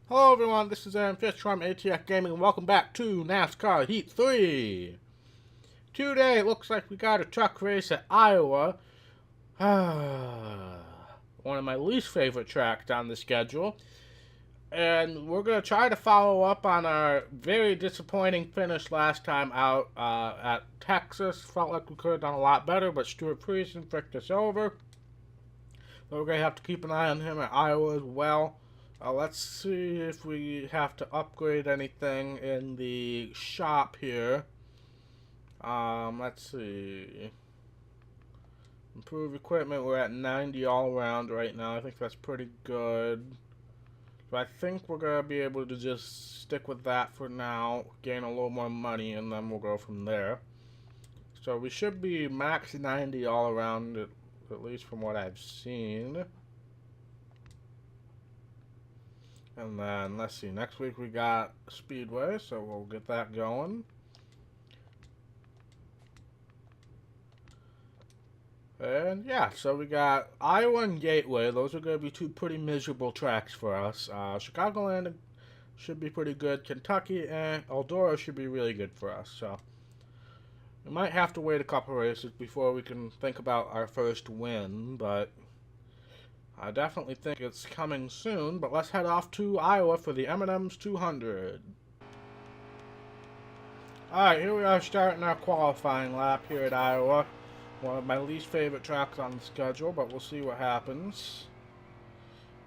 Hello everyone, this is Aaron Fish from ATF Gaming and welcome back to NASCAR Heat 3. Today it looks like we got a truck race at Iowa. One of my least favorite tracks on the schedule. And we're going to try to follow up on our very disappointing finish last time out at Texas. Felt like we could have done a lot better, but Stuart Friesen fricked us over. So we're going to have to keep an eye on him at Iowa as well. Let's see if we have to upgrade anything in the shop here. Let's see. Improve equipment, we're at 90 all around right now. I think that's pretty good. So I think we're going to be able to just stick with that for now. Gain a little more money and then we'll go from there. So we should be max 90 all around, at least from what I've seen. And then, let's see, next week we got Speedway, so we'll get that going. And yeah, so we got Iowa and Gateway. Those are going to be two pretty miserable tracks for us. Chicagoland should be pretty good. Kentucky and Eldora should be really good for us. So we might have to wait a couple races before we can think about our first win, but I definitely think it's coming soon, but let's head off to Iowa for the M&M's 200. Alright, here we are starting our qualifying lap here at Iowa. One of my least favorite tracks on the schedule, but we'll see what happens.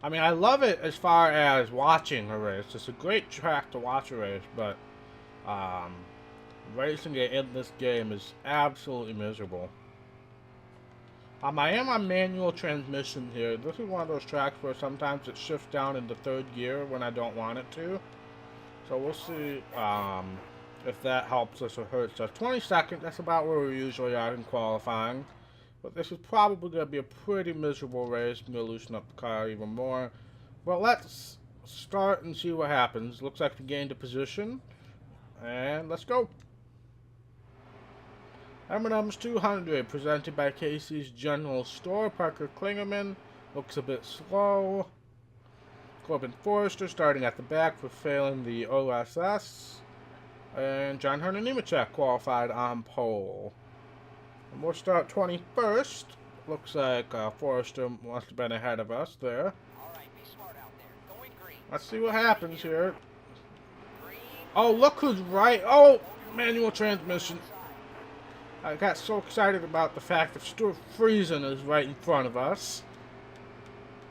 I mean, I love it as far as watching a race. It's a great track to watch a race, but racing it in this game is absolutely miserable. I am on manual transmission here. This is one of those tracks where sometimes it shifts down into third gear when I don't want it to. So we'll see if that helps us or hurts us. 22nd, that's about where we usually are in qualifying. But this is probably going to be a pretty miserable race. I'm going to loosen up the car even more. Well, let's start and see what happens. Looks like we gained a position. And let's go. M&M's 200, presented by Casey's General Store. Parker Klingerman looks a bit slow. Corbin Forrester starting at the back for failing the OSS. And John Hunter Nemechek qualified on pole. And we'll start 21st. Looks like Forrester must have been ahead of us there. Let's see what happens here. Oh, look who's right. Oh, manual transmission. I got so excited about the fact that Stuart Friesen is right in front of us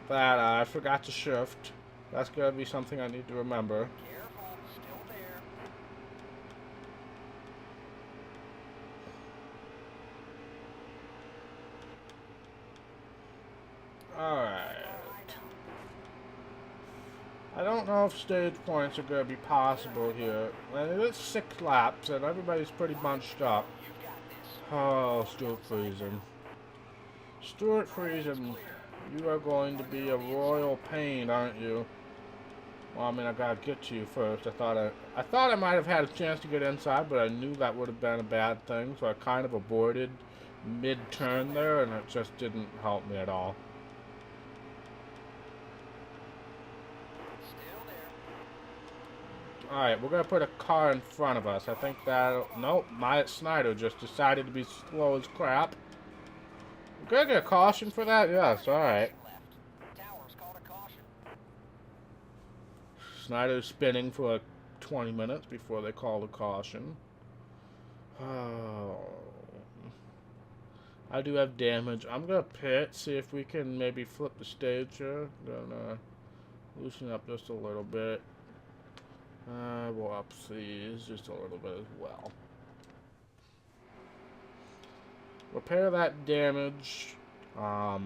that I forgot to shift. That's going to be something I need to remember. Alright. I don't know if stage points are going to be possible here. And it is 6 laps and everybody's pretty bunched up. Oh, Stuart Friesen. Stuart Friesen, you are going to be a royal pain, aren't you? Well, I mean, I gotta get to you first. I thought I might have had a chance to get inside, but I knew that would have been a bad thing, so I kind of aborted mid-turn there, and it just didn't help me at all. Alright, we're going to put a car in front of us. I think that... Nope, Myatt Snyder just decided to be slow as crap. We're going to get a caution for that? Yes, alright. Snyder's spinning for like 20 minutes before they call the caution. Oh. I do have damage. I'm going to pit, see if we can maybe flip the stage here. Gonna loosen up just a little bit. We'll up these just a little bit as well. Repair that damage. Might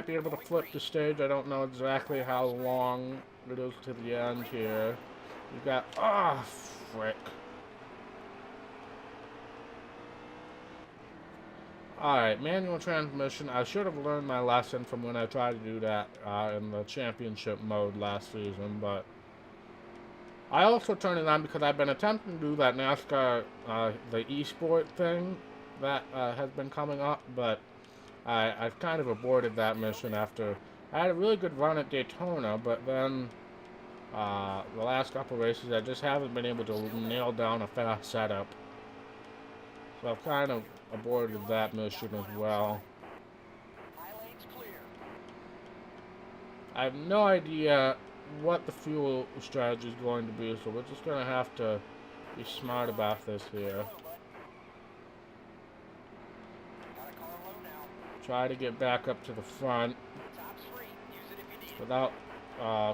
be able to flip the stage. I don't know exactly how long it is to the end here. We've got... Ah, frick. Alright, manual transmission. I should have learned my lesson from when I tried to do that in the championship mode last season, but... I also turned it on because I've been attempting to do that NASCAR, the esport thing that has been coming up, but I've kind of aborted that mission after I had a really good run at Daytona, but then The last couple races, I just haven't been able to nail down a fast setup. So I've kind of aborted that mission as well. I have no idea what the fuel strategy is going to be, so we're just going to have to be smart about this here. Try to get back up to the front without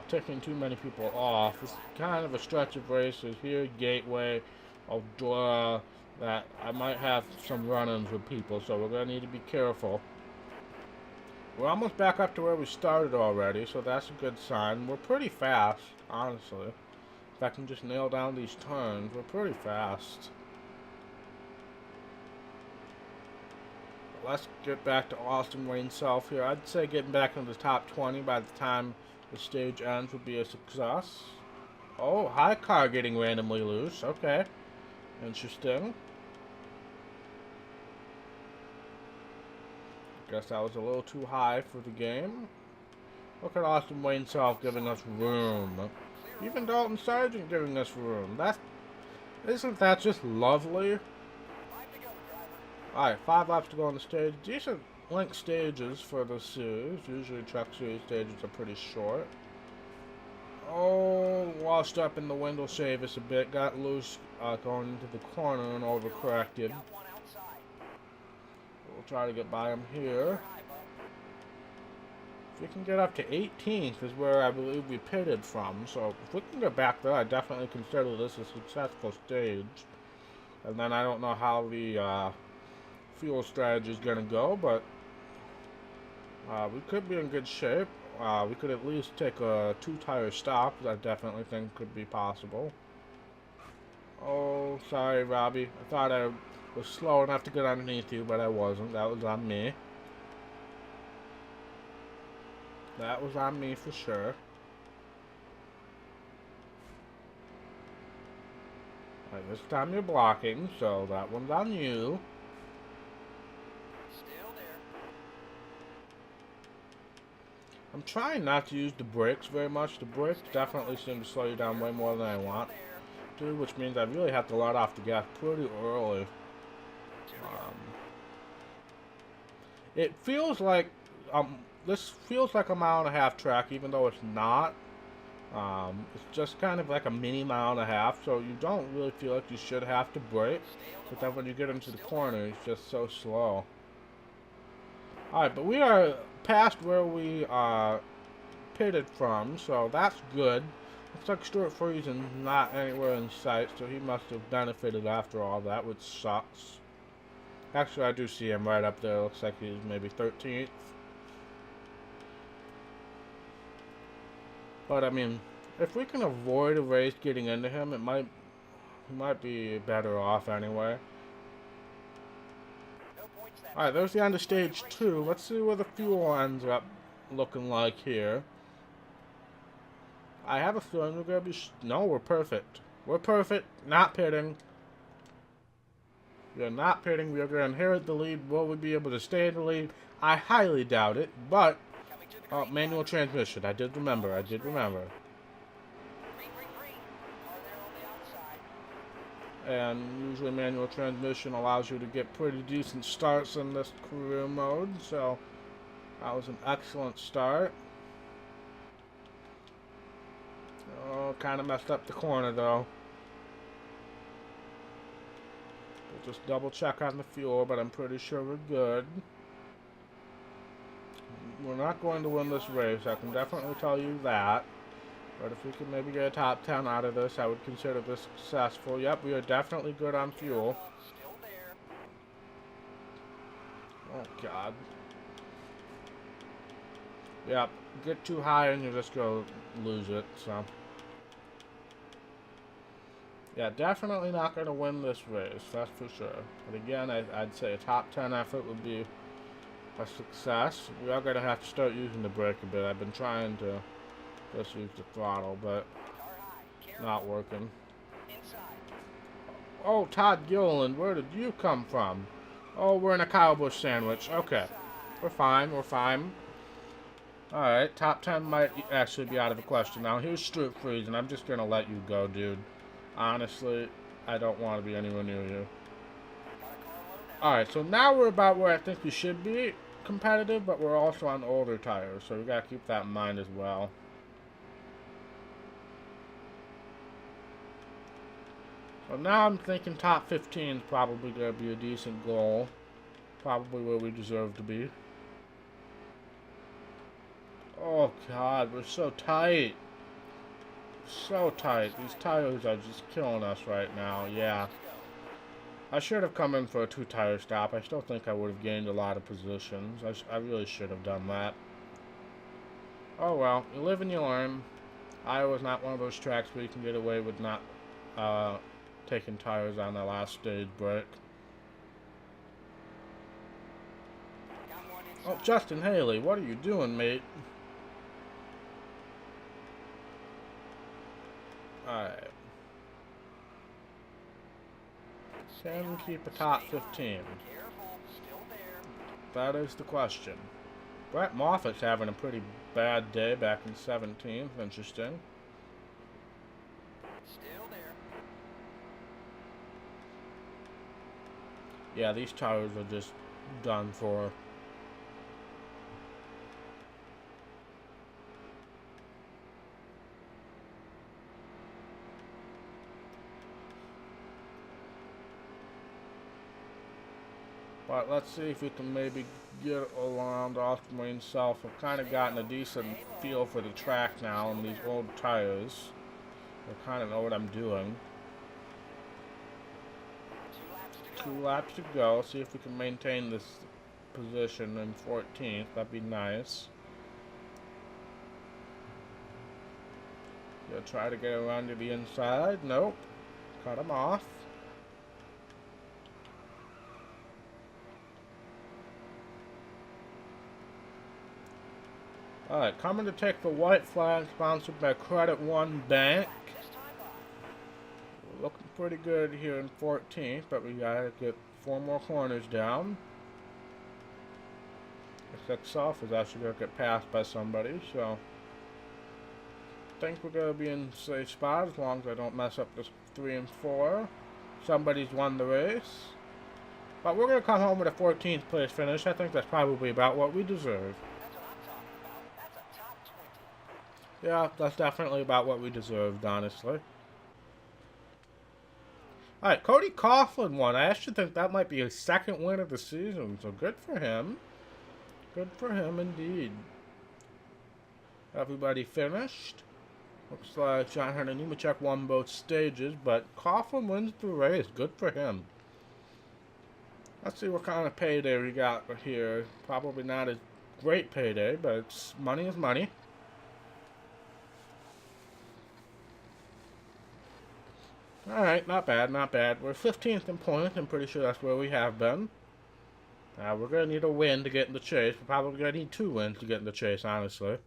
ticking too many people off. It's kind of a stretch of races here, Gateway, Eldora, that I might have some run-ins with people, so we're going to need to be careful. We're almost back up to where we started already, so that's a good sign. We're pretty fast, honestly. If I can just nail down these turns, we're pretty fast. Let's get back to Austin Wayne South here. I'd say getting back into the top 20 by the time the stage ends would be a success. Oh, high car getting randomly loose. Okay. Interesting. Guess that was a little too high for the game. Look at Austin Wayne South giving us room. Even Dalton Sargent giving us room. Isn't that just lovely? Alright, 5 laps to go on the stage. Decent length stages for the series. Usually truck series stages are pretty short. Oh, washed up in the window Chavis a bit. Got loose going into the corner and overcorrected. We'll try to get by him here. If we can get up to 18th is where I believe we pitted from. So if we can get back there, I definitely consider this a successful stage. And then I don't know how the fuel strategy is going to go, but we could be in good shape. We could at least take a 2-tire stop. I definitely think could be possible. Oh, sorry, Robbie. I thought I was slow enough to get underneath you, but I wasn't. That was on me. That was on me for sure. Alright, this time you're blocking, so that one's on you. I'm trying not to use the brakes very much. The brakes definitely seem to slow you down way more than I want to, which means I really have to let off the gas pretty early. It feels like this feels like a 1.5 mile track, even though it's not. It's just kind of like a mini 1.5 miles, so you don't really feel like you should have to brake. But then when you get into the corner, it's just so slow. Alright, but we are past where we pitted from, so that's good. Looks like Stuart Friesen's not anywhere in sight, so he must have benefited after all that, which sucks. Actually, I do see him right up there. Looks like he's maybe 13th. But I mean, if we can avoid a race getting into him, he might be better off anyway. Alright, there's the end of stage 2. Let's see where the fuel ends up looking like here. I have a feeling we're going to be... No, we're perfect. We're perfect. Not pitting. We are not pitting. We are going to inherit the lead. Will we be able to stay in the lead? I highly doubt it, but... manual transmission. I did remember. And usually manual transmission allows you to get pretty decent starts in this career mode, so that was an excellent start. Oh, kind of messed up the corner though. We'll just double check on the fuel, but I'm pretty sure we're good. We're not going to win this race, I can definitely tell you that. But if we can maybe get a top 10 out of this, I would consider this successful. Yep, we are definitely good on fuel. Oh, God. Yep, get too high and you just go lose it, so. Yeah, definitely not going to win this race, that's for sure. But again, I'd say a top 10 effort would be a success. We are going to have to start using the brake a bit. I've been trying to just use the throttle, but not working. Oh, Todd Gilliland, where did you come from? Oh, we're in a Kyle Busch sandwich. Okay. We're fine, we're fine. Alright, top 10 might actually be out of the question. Now, here's Stroop Freeze, and I'm just gonna let you go, dude. Honestly, I don't want to be anywhere near you. Alright, so now we're about where I think we should be competitive, but we're also on older tires, so we gotta keep that in mind as well. So now I'm thinking top 15 is probably gonna be a decent goal. Probably where we deserve to be. Oh god, we're so tight. So tight. These tires are just killing us right now. Yeah. I should have come in for a 2-tire stop. I still think I would have gained a lot of positions. I really should have done that. Oh well, you live and you learn. Iowa's not one of those tracks where you can get away with not taking tires on the last stage break. Oh, Justin Haley, what are you doing, mate? Alright. Can we keep a top 15? That is the question. Brett Moffitt's having a pretty bad day back in 17th. Interesting. Yeah, these tires are just done for. But let's see if we can maybe get around off Marine South. I've kind of gotten a decent feel for the track now on these old tires. I kind of know what I'm doing. 2 laps to go. See if we can maintain this position in 14th. That'd be nice. Gonna try to get around to the inside. Nope. Cut him off. Alright, coming to take the white flag, sponsored by Credit One Bank. Looking pretty good here in 14th, but we gotta get 4 more corners down. The 6 off is actually gonna get passed by somebody, so I think we're gonna be in safe spot as long as I don't mess up this 3 and 4. Somebody's won the race. But we're gonna come home with a 14th place finish. I think that's probably about what we deserve. Yeah, that's definitely about what we deserved, honestly. Alright, Cody Coughlin won. I actually think that might be his 2nd win of the season, so good for him. Good for him, indeed. Everybody finished. Looks like John Henry Nemechek won both stages, but Coughlin wins the race. Good for him. Let's see what kind of payday we got here. Probably not a great payday, but it's money is money. Alright, not bad, not bad. We're 15th in points. I'm pretty sure that's where we have been. We're going to need a win to get in the chase. We're probably going to need 2 wins to get in the chase, honestly.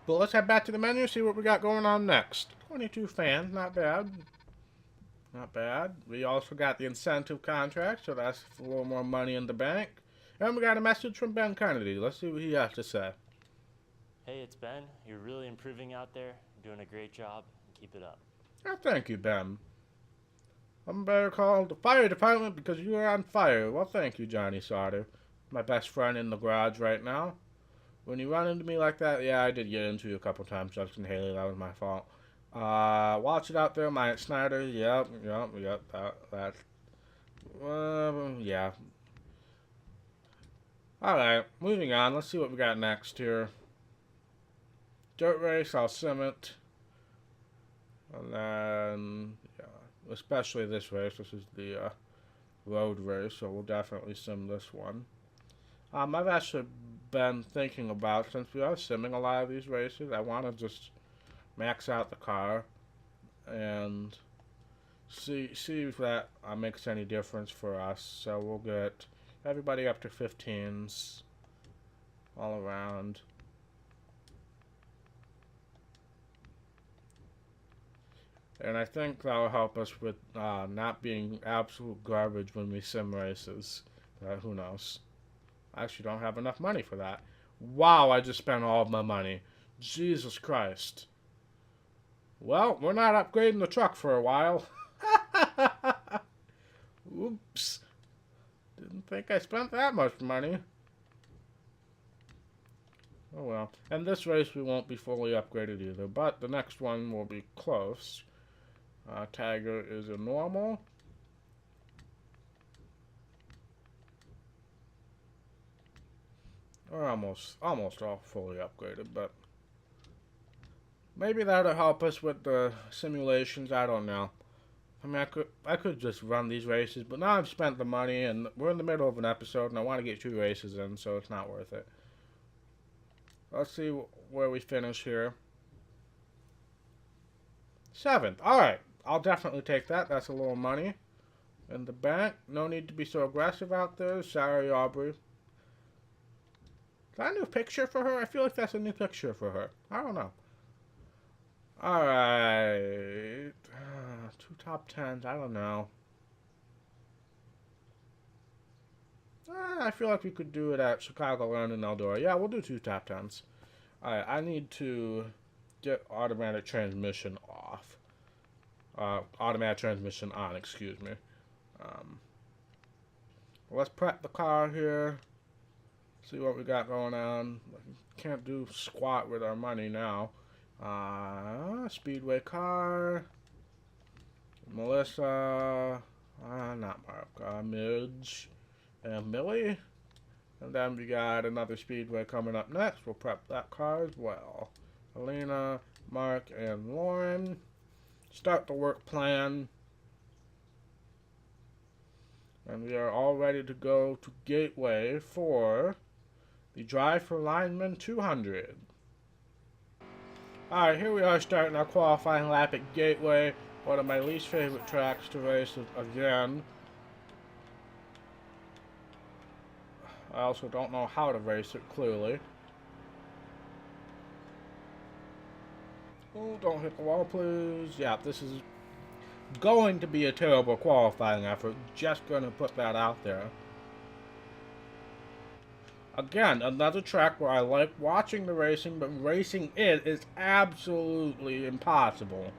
But let's head back to the menu, see what we got going on next. 22 fans, not bad. Not bad. We also got the incentive contract, so that's a little more money in the bank. And we got a message from Ben Kennedy. Let's see what he has to say. Hey, it's Ben. You're really improving out there. You're doing a great job. Keep it up. Oh, thank you, Ben. I'm better called the fire department because you are on fire. Well, thank you, Johnny Sauter. My best friend in the garage right now. When you run into me like that, yeah, I did get into you a couple times, Justin Haley. That was my fault. Watch it out there, Mike Snyder. Yep, that. Yeah. Alright, moving on. Let's see what we got next here. Dirt race, I'll sim it. And then, yeah, especially this race. This is the road race, so we'll definitely sim this one. I've actually been thinking about, since we are simming a lot of these races, I want to just max out the car and see if that makes any difference for us. So we'll get everybody up to 15s all around. And I think that'll help us with not being absolute garbage when we sim races. Who knows? I actually don't have enough money for that. Wow, I just spent all of my money. Jesus Christ. Well, we're not upgrading the truck for a while. Oops. Didn't think I spent that much money. Oh well. And this race we won't be fully upgraded either, but the next one will be close. Tiger is a normal. Or almost all fully upgraded, but maybe that'll help us with the simulations. I don't know. I mean, I could just run these races, but now I've spent the money, and we're in the middle of an episode, and I want to get 2 races in, so it's not worth it. Let's see where we finish here. 7th. Alright. I'll definitely take that. That's a little money in the bank. No need to be so aggressive out there. Sorry, Aubrey. Is that a new picture for her? I feel like that's a new picture for her. I don't know. Alright. 2 top 10s. I don't know. I feel like we could do it at Chicagoland and Eldora. Yeah, we'll do 2 top 10s. Alright, I need to get automatic transmission off. Automatic transmission on, excuse me. Let's prep the car here. See what we got going on. Can't do squat with our money now. Speedway car. Melissa. Not Mark. Midge. And Millie. And then we got another Speedway coming up next. We'll prep that car as well. Alina, Mark, and Lauren. Start the work plan. And we are all ready to go to Gateway for the Drive for Lineman 200. Alright, here we are starting our qualifying lap at Gateway. One of my least favorite tracks to race again. I also don't know how to race it, clearly. Oh, don't hit the wall, please. Yeah, this is going to be a terrible qualifying effort. Just going to put that out there. Again, another track where I like watching the racing, but racing it is absolutely impossible.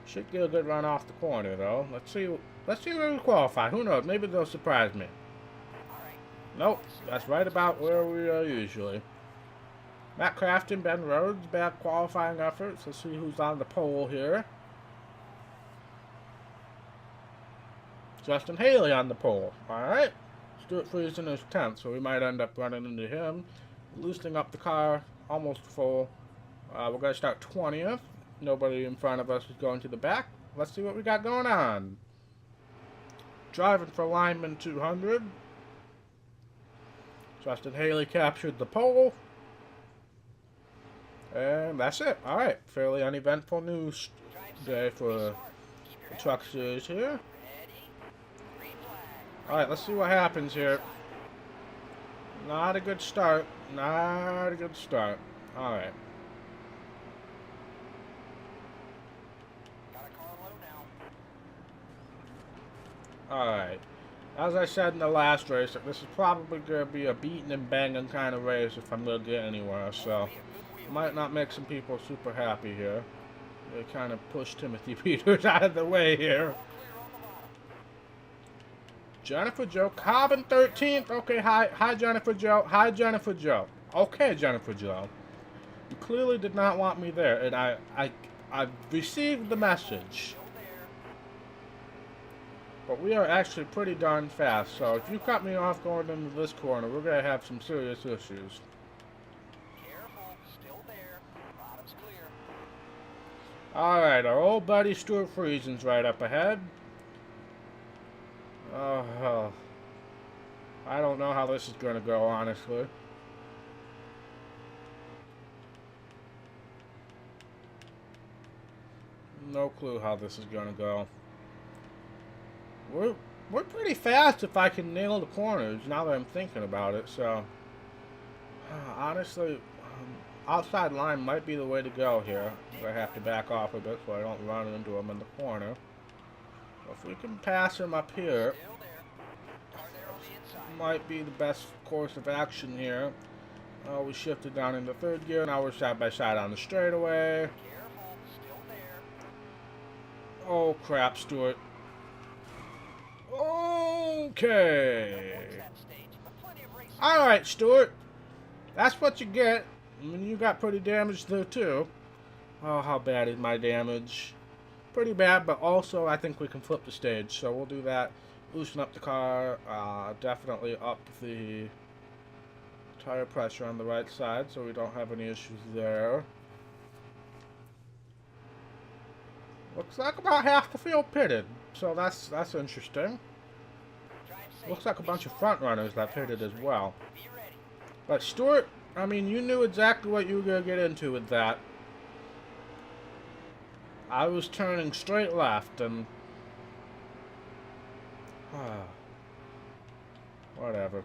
Should get a good run off the corner, though. Let's see where we qualify. Who knows? Maybe they'll surprise me. Nope, that's right about where we are usually. Matt Crafton, Ben Rhodes, bad qualifying efforts. Let's see who's on the pole here. Justin Haley on the pole. Alright. Stuart Friesen is 10th, so we might end up running into him. Loosening up the car, almost full. We're going to start 20th. Nobody in front of us is going to the back. Let's see what we got going on. Driving for Lineman 200. Justin Haley captured the pole. And that's it. Alright, fairly uneventful news day for the truck series here. Alright, let's see what happens here. Not a good start. Not a good start. Alright. Alright. As I said in the last race, this is probably going to be a beating and banging kind of race if I'm going to get anywhere, so might not make some people super happy here. They kind of pushed Timothy Peters out of the way here. Jennifer Jo, Cobbin 13th. Okay, hi Jennifer Jo. Hi Jennifer Jo. Okay, Jennifer Jo. You clearly did not want me there, and I received the message. But we are actually pretty darn fast, so if you cut me off going into this corner, we're going to have some serious issues. Alright, our old buddy Stuart Friesen's right up ahead. Oh, I don't know how this is going to go, honestly. No clue how this is going to go. We're pretty fast if I can nail the corners, now that I'm thinking about it, so honestly, outside line might be the way to go here. I have to back off a bit so I don't run into him in the corner. If we can pass him up here, might be the best course of action here. We shifted down into third gear. Now we're side by side on the straightaway. Oh crap, Stuart. Okay. Alright, Stuart. That's what you get. I mean, you got pretty damaged there too. Oh, how bad is my damage? Pretty bad, but also I think we can flip the stage. So we'll do that. Loosen up the car. Definitely up the tire pressure on the right side so we don't have any issues there. Looks like about half the field pitted, so that's interesting. Looks like a bunch of front runners that pitted as well. But Stuart, I mean, you knew exactly what you were going to get into with that. I was turning straight left and... whatever.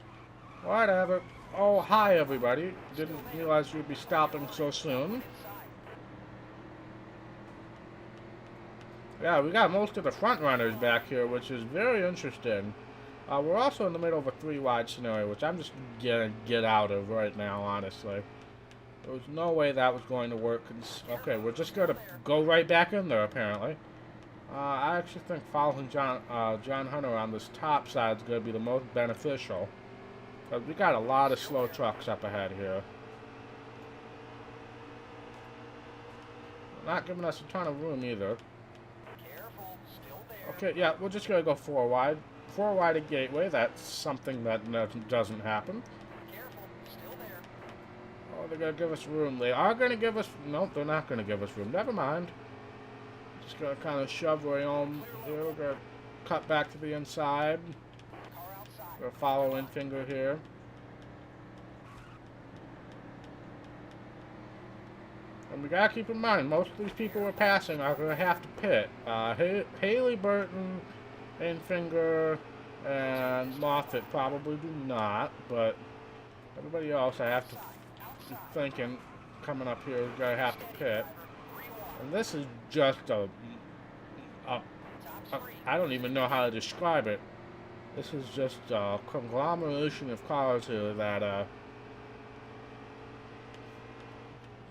Whatever. Oh, hi everybody. Didn't realize you'd be stopping so soon. Yeah, we got most of the front runners back here, which is very interesting. We're also in the middle of a 3-wide scenario, which I'm just gonna get out of right now, honestly. There was no way that was going to work. Okay, we're just gonna go right back in there, apparently. I actually think following John Hunter on this top side is gonna be the most beneficial. But we got a lot of slow trucks up ahead here. Not giving us a ton of room either. Okay, yeah, we're just gonna go 4 wide. 4 wide at Gateway. That's something that doesn't happen. Oh, they're gonna give us room. They are gonna give us... Nope, they're not gonna give us room. Never mind. Just gonna kind of shove right on here. We're gonna cut back to the inside. We're gonna follow in finger here. And we gotta keep in mind, most of these people we're passing are gonna have to pit. Haley, Burton, Infinger, and Moffat probably do not, but everybody else I have to be thinking coming up here is gonna have to pit. And this is just I don't even know how to describe it. This is just a conglomeration of cars here that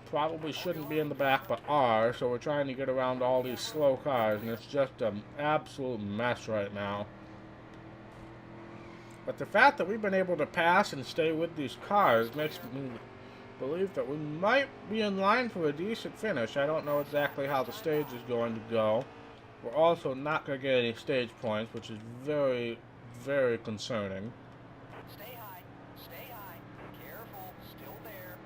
probably shouldn't be in the back but are, so we're trying to get around all these slow cars, and it's just an absolute mess right now. But the fact that we've been able to pass and stay with these cars makes me believe that we might be in line for a decent finish. I don't know exactly how the stage is going to go. We're also not going to get any stage points, which is very, very concerning. Stay high, careful, still there.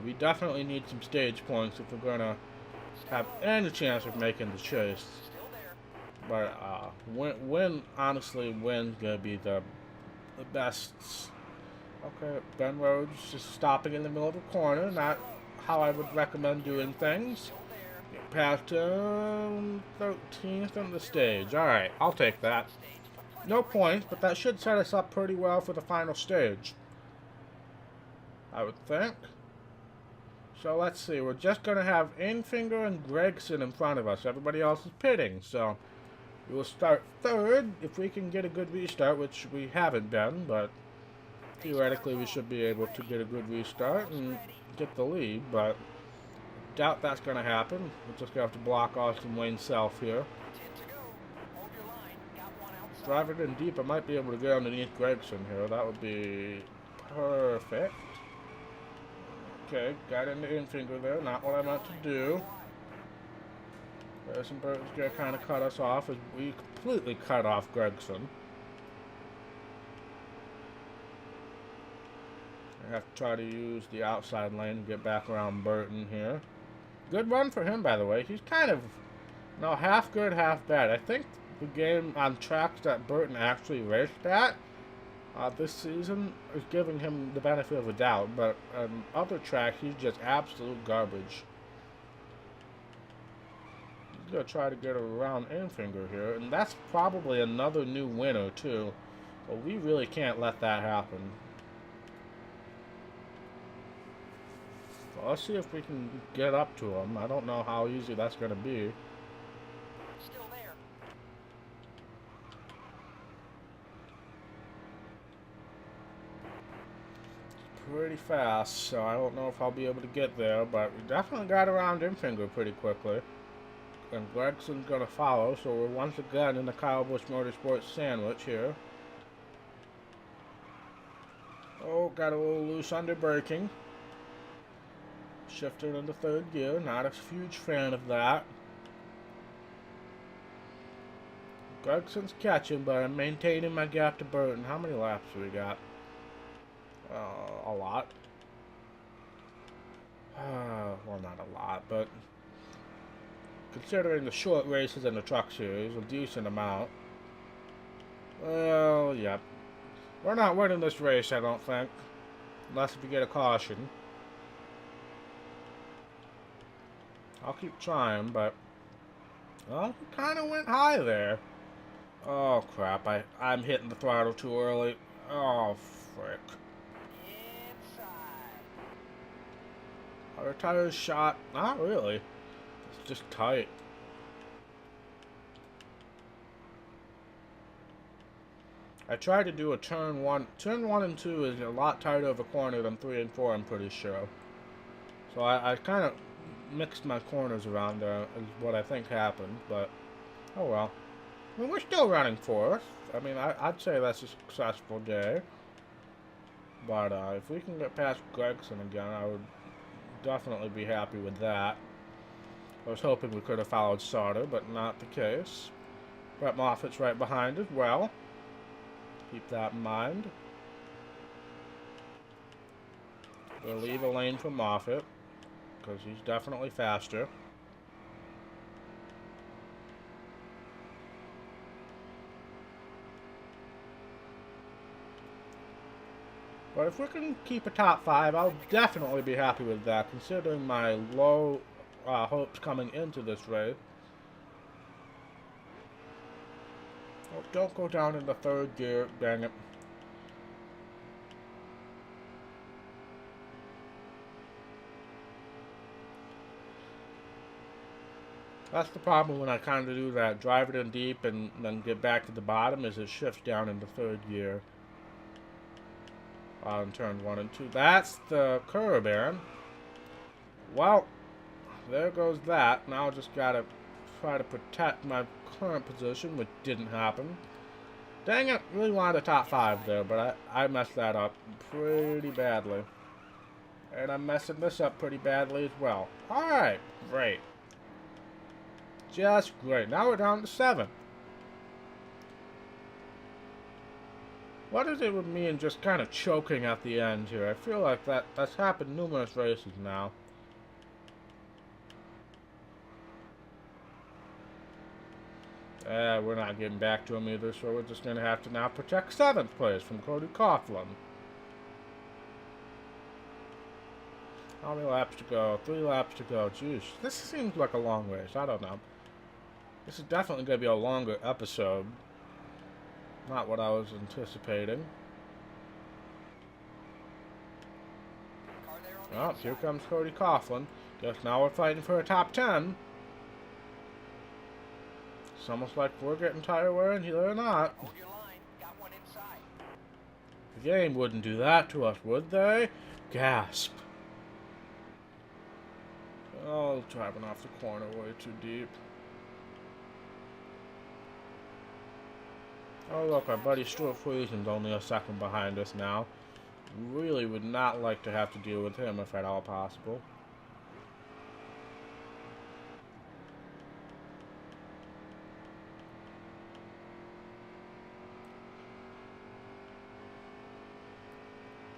We definitely need some stage points if we're going to have any chance of making the chase. Still there. But honestly, win's going to be the best. Okay, Ben Rhodes just stopping in the middle of the corner, not how I would recommend doing things. Get past him, 13th on the stage. Alright, I'll take that. No points, but that should set us up pretty well for the final stage, I would think. So let's see, we're just going to have Infinger and Gregson in front of us. Everybody else is pitting, so we will start third if we can get a good restart, which we haven't been, but theoretically we should be able to get a good restart and get the lead, but doubt that's going to happen. We're just going to have to block Austin Wayne Self here. Drive it in deep, I might be able to get underneath Gregson here. That would be perfect. Okay, got into Infinger there, not what I meant to do. Harrison Burton's going to kind of cut us off as we completely cut off Gregson. I have to try to use the outside lane to get back around Burton here. Good run for him, by the way. He's kind of, half good, half bad. I think the game on tracks that Burton actually raced at this season is giving him the benefit of a doubt, but on other tracks, he's just absolute garbage. He's going to try to get around Infinger here, and that's probably another new winner, too. But we really can't let that happen. So let's see if we can get up to him. I don't know how easy that's going to be. Still there. pretty fast, so I don't know if I'll be able to get there, but we definitely got around Infinger pretty quickly. And Gregson's gonna follow, so we're once again in the Kyle Busch Motorsports sandwich here. Oh, got a little loose under braking. Shifted into third gear, not a huge fan of that. Gregson's catching, but I'm maintaining my gap to Burton. How many laps do we got? A lot. Well, not a lot, but considering the short races in the truck series, a decent amount. Well, yep. We're not winning this race, I don't think. Unless we get a caution. I'll keep trying, but... Well, he kind of went high there. Oh, crap. I'm hitting the throttle too early. Oh, frick. Our tire's shot. Not really. It's just tight. I tried to do a turn 1. Turn 1 and 2 is a lot tighter of a corner than 3 and 4, I'm pretty sure. So I kind of mixed my corners around there, is what I think happened, but oh well. I mean, we're still running fourth. I mean, I'd say that's a successful day. But if we can get past Gregson again, I would definitely be happy with that. I was hoping we could have followed Sauter, but not the case. Brett Moffitt's right behind as well. Keep that in mind. We'll leave a lane for Moffitt, because he's definitely faster. But if we can keep a top 5, I'll definitely be happy with that, considering my low hopes coming into this race. Oh, don't go down in the third gear, dang it. That's the problem when I kind of do that. Drive it in deep and then get back to the bottom, is it shifts down into third gear. On turn 1 and 2. That's the curb, Aaron. Well, there goes that. Now I just gotta try to protect my current position, which didn't happen. Dang it, really wanted a top 5 there, but I messed that up pretty badly. And I'm messing this up pretty badly as well. Alright, great. Just great. Now we're down to 7. What is it with me and just kind of choking at the end here? I feel like that's happened numerous races now. We're not getting back to him either, so we're just going to have to now protect 7th place from Cody Coughlin. How many laps to go? 3 laps to go. Jeez, this seems like a long race. I don't know. This is definitely going to be a longer episode. Not what I was anticipating. Oh, here comes Cody Coughlin. Guess now we're fighting for a top 10. It's almost like we're getting tire wear and they're not. Hold your line. Got one inside. The game wouldn't do that to us, would they? Gasp. Oh, driving off the corner way too deep. Oh look, our buddy Stuart Friesen's only a second behind us now. Really would not like to have to deal with him if at all possible.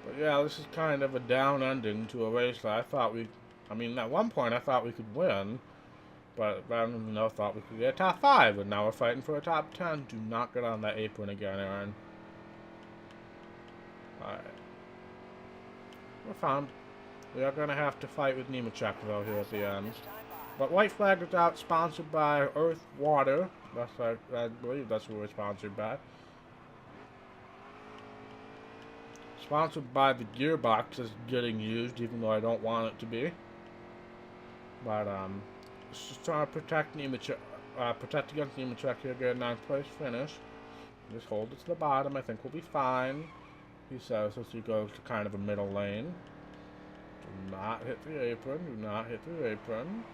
But yeah, this is kind of a down ending to a race that I thought I mean, at one point I thought we could win. But I thought we could get a top 5, and now we're fighting for a top 10. Do not get on that apron again, Aaron. Alright. We're fine. We are going to have to fight with Nemechek, though, here at the end. But White Flag is out, sponsored by Earth Water. I believe that's who we're sponsored by. Sponsored by the gearbox is getting used, even though I don't want it to be. But, just trying to protect Nemechek, protect against Nemechek here, get a 9th place finish. Just hold it to the bottom. I think we'll be fine. he says as he goes to kind of a middle lane. Do not hit the apron. Do not hit the apron.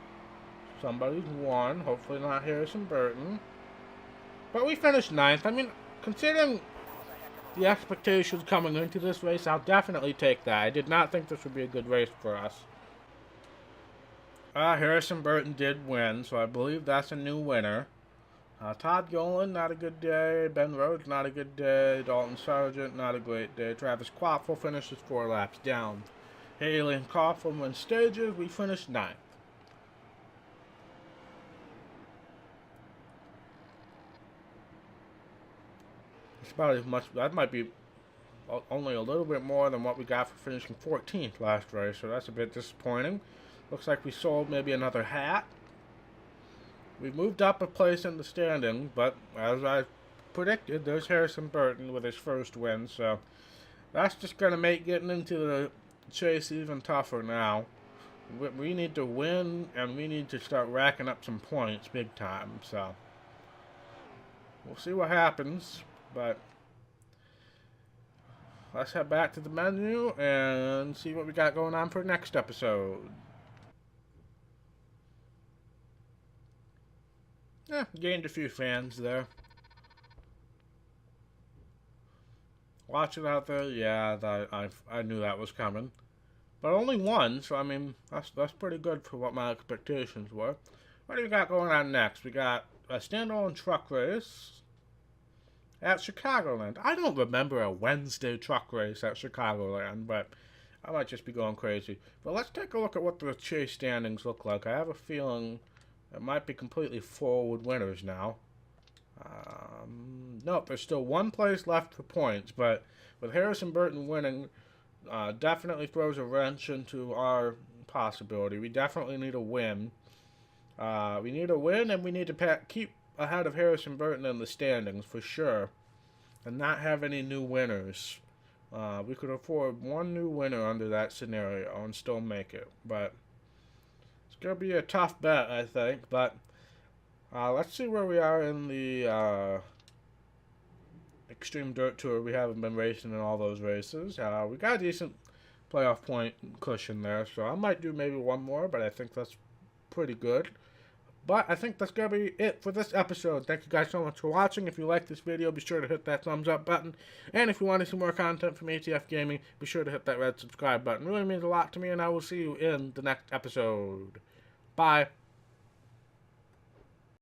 Somebody's won. Hopefully not Harrison Burton. But we finished 9th. I mean, considering the expectations coming into this race, I'll definitely take that. I did not think this would be a good race for us. Harrison Burton did win, so I believe that's a new winner. Todd Yolen, not a good day. Ben Rhodes, not a good day. Dalton Sargent, not a great day. Travis Quaffle finishes 4 laps down. Haley and Coughlin win stages. We finished 9th. It's about as much. That might be only a little bit more than what we got for finishing 14th last race, so that's a bit disappointing. Looks like we sold maybe another hat. We moved up a place in the standing, but as I predicted, there's Harrison Burton with his first win, so that's just going to make getting into the chase even tougher now. We need to win, and we need to start racking up some points big time, so we'll see what happens, but let's head back to the menu and see what we got going on for next episode. Yeah, gained a few fans there. Watching out there, yeah, I knew that was coming. But only one, so I mean, that's pretty good for what my expectations were. What do we got going on next? We got a standalone truck race at Chicagoland. I don't remember a Wednesday truck race at Chicagoland, but I might just be going crazy. But let's take a look at what the chase standings look like. I have a feeling it might be completely full with winners now. Nope, there's still one place left for points, but with Harrison Burton winning, definitely throws a wrench into our possibility. We definitely need a win. We need a win, and we need to keep ahead of Harrison Burton in the standings for sure, and not have any new winners. We could afford one new winner under that scenario and still make it, but it's going to be a tough bet, I think. But let's see where we are in the Extreme Dirt Tour. We haven't been racing in all those races. We got a decent playoff point cushion there, so I might do maybe one more, but I think that's pretty good. But I think that's going to be it for this episode. Thank you guys so much for watching. If you like this video, be sure to hit that thumbs up button. And if you want to see more content from ATF Gaming, be sure to hit that red subscribe button. It really means a lot to me, and I will see you in the next episode. Bye.